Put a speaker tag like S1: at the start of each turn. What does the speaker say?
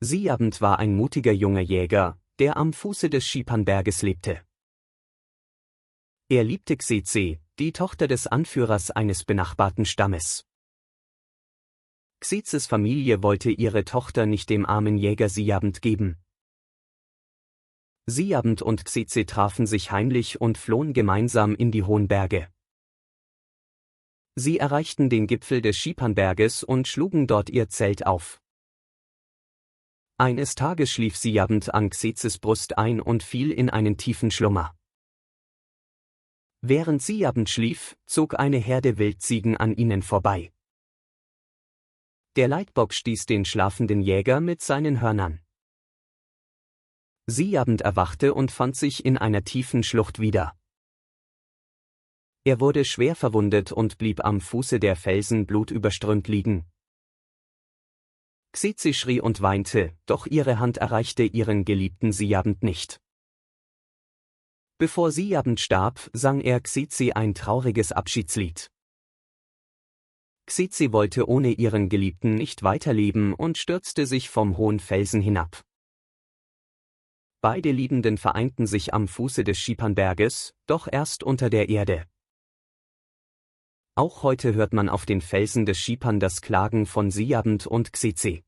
S1: Siabend war ein mutiger junger Jäger, der am Fuße des Xipan-Berges lebte. Er liebte Xizhi, die Tochter des Anführers eines benachbarten Stammes. Xizhis Familie wollte ihre Tochter nicht dem armen Jäger Siabend geben. Siabend und Xizhi trafen sich heimlich und flohen gemeinsam in die hohen Berge. Sie erreichten den Gipfel des Xipan-Berges und schlugen dort ihr Zelt auf. Eines Tages schlief Siabend an Xizhis Brust ein und fiel in einen tiefen Schlummer. Während Siabend schlief, zog eine Herde Wildziegen an ihnen vorbei. Der Leitbock stieß den schlafenden Jäger mit seinen Hörnern. Siabend erwachte und fand sich in einer tiefen Schlucht wieder. Er wurde schwer verwundet und blieb am Fuße der Felsen blutüberströmt liegen. Xizhi schrie und weinte, doch ihre Hand erreichte ihren geliebten Siabend nicht. Bevor Siabend starb, sang er Xizhi ein trauriges Abschiedslied. Xizhi wollte ohne ihren Geliebten nicht weiterleben und stürzte sich vom hohen Felsen hinab. Beide Liebenden vereinten sich am Fuße des Xipan-Berges, doch erst unter der Erde. Auch heute hört man auf den Felsen des Xipan das Klagen von Siabend und Xizhi.